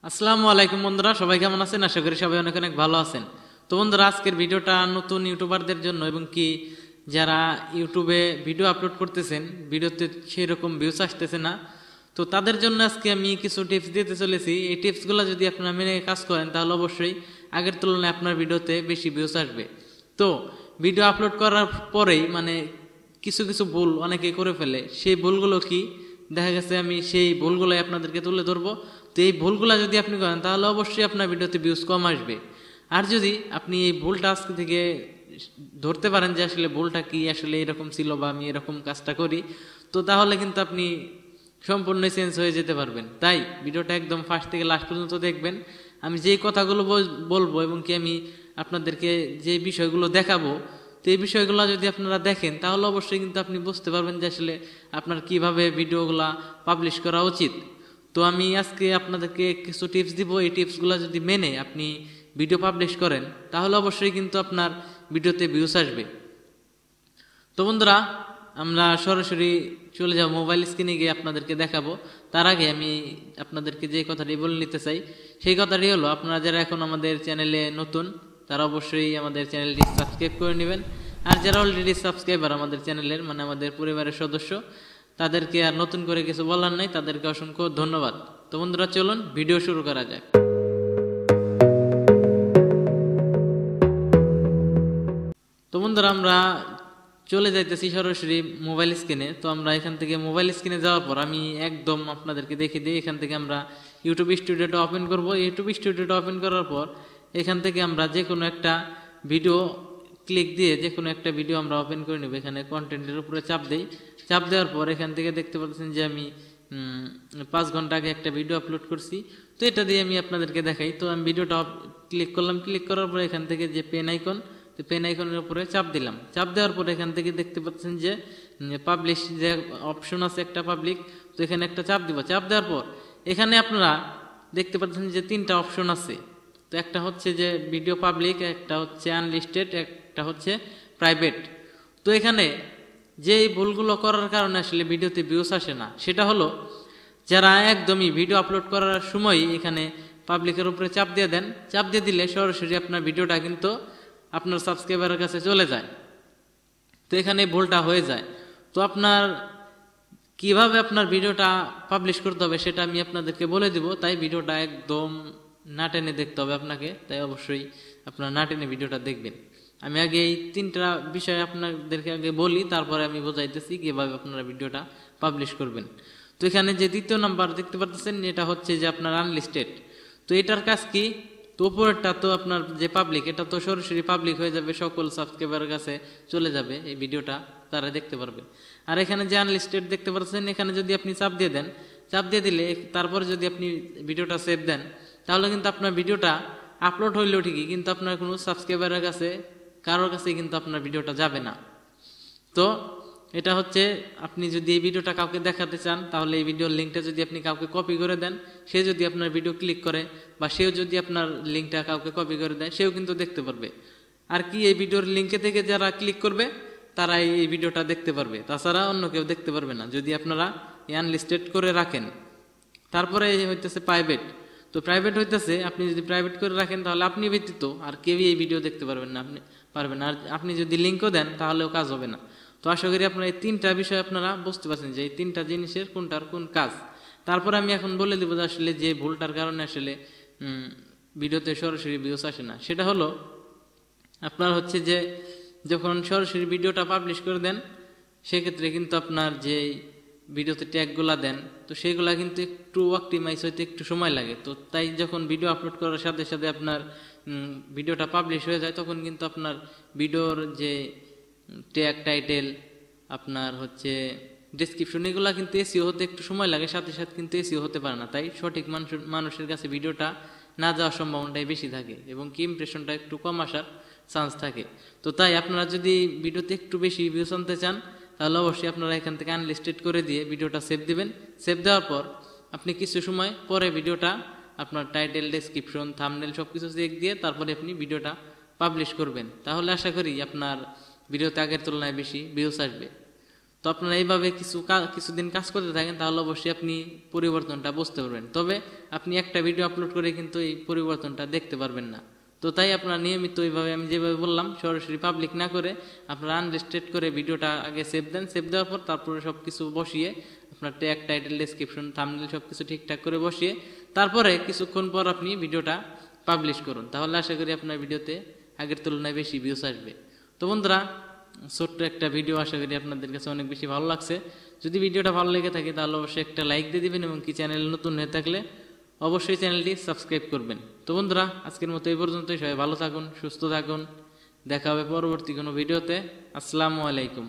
আসসালামু আলাইকুম বন্ধুরা, সবাই কেমন আছেন? আশা করি সবাই অনেক অনেক ভালো আছেন। তো বন্ধুরা, আজকের ভিডিওটা নতুন ইউটিউবারদের জন্য এবং কি যারা ইউটিউবে ভিডিও আপলোড করতেছেন, ভিডিওতে সেই রকম ভিউজ আসতেছে না, তো তাদের জন্য আজকে আমি কিছু টিপস দিতে চলেছি। এই টিপসগুলো যদি আপনারা মেনে কাজ করেন তাহলে অবশ্যই আগের তুলনায় আপনার ভিডিওতে বেশি ভিউজ আসবে। তো ভিডিও আপলোড করার পরেই কিছু কিছু ভুল অনেকে করে ফেলে। সেই ভুলগুলো কি দেখা গেছে, আমি সেই ভুলগুলোই আপনাদেরকে তুলে ধরবো। তো এই ভুলগুলা যদি আপনি করেন তাহলে অবশ্যই আপনার ভিডিওতে ভিউজ কম আসবে। আর যদি আপনি এই ভুলটা আজকে থেকে ধরতে পারেন যে আসলে ভুলটা কি, আসলে এরকম ছিল বা আমি এরকম কাজটা করি, তো তাহলে কিন্তু আপনি সম্পূর্ণ চেঞ্জ হয়ে যেতে পারবেন। তাই ভিডিওটা একদম ফার্স্ট থেকে লাস্ট পর্যন্ত দেখবেন। আমি যেই কথাগুলো বলবো এবং কি আমি আপনাদেরকে যে বিষয়গুলো দেখাবো, তো এই বিষয়গুলো যদি আপনারা দেখেন তাহলে অবশ্যই কিন্তু আপনি বুঝতে পারবেন যে আসলে আপনার কিভাবে ভিডিওগুলা পাবলিশ করা উচিত। তো আমি আজকে আপনাদেরকে কিছু টিপস দিব। এই টিপসগুলো যদি মেনে আপনি ভিডিও পাবলিশ করেন তাহলে অবশ্যই কিন্তু আপনার ভিডিওতে ভিউজ আসবে। তো বন্ধুরা, আমরা সরাসরি চলে যাব মোবাইল স্ক্রিনে গিয়ে আপনাদেরকে দেখাবো। তার আগে আমি আপনাদেরকে যে কথাটি বলে নিতে চাই, সেই কথাটি হলো, আপনারা যারা এখন আমাদের চ্যানেলে নতুন তারা অবশ্যই আমাদের চ্যানেলটি সাবস্ক্রাইব করে নেবেন। আর যারা অলরেডি সাবস্ক্রাইবার আমাদের চ্যানেলের, আমাদের পরিবারের সদস্য, তাদেরকে আর নতুন করে কিছু বলার নাই, তাদেরকে অসংখ্য ধন্যবাদ। তো বন্ধুরা, চলুন ভিডিও শুরু করা যাক। তো বন্ধুরা, আমরা চলে যাইতেছি সরাসরি মোবাইল স্ক্রিনে। তো আমরা এখান থেকে মোবাইল স্ক্রিনে যাওয়ার পর আমি একদম আপনাদেরকে দেখে দিই। এখান থেকে আমরা ইউটিউব স্টুডিওটা ওপেন করব। ইউটিউব স্টুডিওটা ওপেন করার পর এখান থেকে আমরা যে কোনো একটা ভিডিও ক্লিক দিয়ে যে কোনো একটা ভিডিও আমরা ওপেন করে নেব। এখানে কন্টেন্টের উপরে চাপ দেই। চাপ দেওয়ার পর এখান থেকে দেখতে পাচ্ছেন যে আমি 5 ঘন্টা আগে একটা ভিডিও আপলোড করছি। তো এটা দিয়ে আমি আপনাদেরকে দেখাই। তো আমি ভিডিওটা ক্লিক করলাম। ক্লিক করার পর এখান থেকে যে পেন আইকন, তো পেন আইকনের উপরে চাপ দিলাম। চাপ দেওয়ার পর এখান থেকে দেখতে পাচ্ছেন যে পাবলিশ যে অপশন আছে একটা পাবলিক, তো এখানে একটা চাপ দিব। চাপ দেওয়ার পর এখানে আপনারা দেখতে পাচ্ছেন যে 3টা অপশন আছে। তো একটা হচ্ছে যে ভিডিও পাবলিক, একটা হচ্ছে আনলিস্টেড, একটা হচ্ছে প্রাইভেট। তো এখানে যে ভুলগুলো করার কারণে আসলে ভিডিওতে ভিউজ আসে না, সেটা হলো যারা একদমই ভিডিও আপলোড করার সময় এখানে পাবলিকের উপরে চাপ দিয়ে দেন। চাপ দিয়ে দিলে সরাসরি আপনার ভিডিওটা কিন্তু আপনার সাবস্ক্রাইবারের কাছে চলে যায়। তো এখানে ভুলটা হয়ে যায়। তো আপনার কিভাবে আপনার ভিডিওটা পাবলিশ করতে হবে সেটা আমি আপনাদেরকে বলে দিব। তাই ভিডিওটা একদম না টেনে দেখতে হবে আপনাকে। তাই অবশ্যই আপনারা না টেনে ভিডিওটা দেখবেন। আমি আগে এই 3টা বিষয় আপনাদেরকে আগে বলি, তারপরে আমি বোঝাইতেছি কিভাবে আপনারা ভিডিওটা পাবলিশ করবেন। তো এখানে যে 2য় নাম্বার দেখতে পাচ্ছেন, এটা হচ্ছে যে আপনার আনলিস্টেড। তো এটার কাজ কি? তো উপরেরটা তো আপনার যে পাবলিক, এটা তো সরাসরি পাবলিক হয়ে যাবে, সকল সাবস্ক্রাইবারের কাছে চলে যাবে এই ভিডিওটা, তারা দেখতে পারবে। আর এখানে যে আনলিস্টেড দেখতে পাচ্ছেন, এখানে যদি আপনি চাপ দিয়ে দেন, চাপ দিয়ে দিলে তারপরে যদি আপনি ভিডিওটা সেভ দেন, তাহলে কিন্তু আপনার ভিডিওটা আপলোড হইলেও ঠিকই, কিন্তু আপনার কোনো সাবস্ক্রাইবারের কাছে, কারোর কাছে কিন্তু আপনার ভিডিওটা যাবে না। তো এটা হচ্ছে, আপনি যদি এই ভিডিওটা কাউকে দেখাতে চান তাহলে এই ভিডিওর লিঙ্কটা যদি আপনি কাউকে কপি করে দেন, সে যদি আপনার ভিডিও ক্লিক করে বা সেও যদি আপনার লিঙ্কটা কাউকে কপি করে দেয়, সেও কিন্তু দেখতে পারবে। আর কি, এই ভিডিওর লিঙ্কে থেকে যারা ক্লিক করবে তারা এই ভিডিওটা দেখতে পারবে, তাছাড়া অন্য কেউ দেখতে পারবে না, যদি আপনারা আনলিস্টেড করে রাখেন। তারপরে হইতেছে প্রাইভেট। তো প্রাইভেট হইতেছে, আপনি যদি প্রাইভেট করে রাখেন তাহলে আপনি ব্যতীত আর কেউই এই ভিডিও দেখতে পারবেন না, আপনি পারবেন না। আর আপনি যদি লিঙ্কও দেন তাহলেও কাজ হবে না। তো আশা করি আপনারা এই 3টা বিষয় আপনারা বুঝতে পারছেন যে এই 3টা জিনিসের কোনটার কোন কাজ। তারপর আমি এখন বলে দেবো যে আসলে যে ভুলটার কারণে আসলে ভিডিওতে সরাসরি ভিউজ আসে না, সেটা হলো আপনার হচ্ছে যে যখন সরাসরি ভিডিওটা পাবলিশ করে দেন, সেক্ষেত্রে কিন্তু আপনার যে ভিডিওতে ট্যাগগুলা দেন, তো সেগুলা কিন্তু একটু অপটিমাইজ হইতে একটু সময় লাগে। তো তাই যখন ভিডিও আপলোড করার সাথে সাথে আপনার ভিডিওটা পাবলিশ হয়ে যায়, তখন কিন্তু আপনার ভিডিওর যে ট্যাগ, টাইটেল, আপনার হচ্ছে ডেসক্রিপশন, এগুলা কিন্তু এসইও হতে একটু সময় লাগে, সাথে সাথে কিন্তু এসইও হতে পারে না। তাই সঠিক মানুষের কাছে ভিডিওটা না যাওয়ার সম্ভাবনাটাই বেশি থাকে এবং কি ইমপ্রেশনটা একটু কম আসার চান্স থাকে। তো তাই আপনারা যদি ভিডিওতে একটু বেশি ভিউজ আনতে চান তাহলে অবশ্যই আপনারা এখান থেকে আনলিস্টেড করে দিয়ে ভিডিওটা সেভ দিবেন। সেভ দেওয়ার পর আপনি কিছু সময় পরে ভিডিওটা আপনার টাইটেল, ডেসক্রিপশন, থাম্বনেল সবকিছু চেক দিয়ে তারপরে আপনি ভিডিওটা পাবলিশ করবেন। তাহলে আশা করি আপনার ভিডিওতে আগের তুলনায় বেশি ভিউজ আসবে। তো আপনারা এইভাবে কিছুদিন কাজ করতে থাকেন, তাহলে অবশ্যই আপনি পরিবর্তনটা বুঝতে পারবেন। তবে আপনি একটা ভিডিও আপলোড করে কিন্তু এই পরিবর্তনটা দেখতে পারবেন না। তো তাই আপনারা নিয়মিত ওইভাবে আমি যেভাবে বললাম সরাসরি পাবলিক না করে আপনারা আনরেস্ট্রিক্টেড করে ভিডিওটা আগে সেভ দেন। সেভ দেওয়ার পর তারপরে সব কিছু বসিয়ে আপনার ট্যাগ, টাইটেল, ডেসক্রিপশন, থাম্বনেল সব কিছু ঠিকঠাক করে বসিয়ে তারপরে কিছুক্ষণ পর আপনি ভিডিওটা পাবলিশ করুন। তাহলে আশা করি আপনার ভিডিওতে আগের তুলনায় বেশি ভিউস আসবে। তো বন্ধুরা, ছোট্ট একটা ভিডিও, আশা করি আপনাদের কাছে অনেক বেশি ভালো লাগছে। যদি ভিডিওটা ভালো লেগে থাকে তাহলে অবশ্যই একটা লাইক দিয়ে দিবেন এবং কি চ্যানেল নতুন হয়ে থাকলে অবশ্যই চ্যানেলটি সাবস্ক্রাইব করবেন। তো বন্ধুরা, আজকের মতো এই পর্যন্তই। সবাই ভালো থাকুন, সুস্থ থাকুন। দেখা হবে পরবর্তী কোনো ভিডিওতে। আসসালামু আলাইকুম।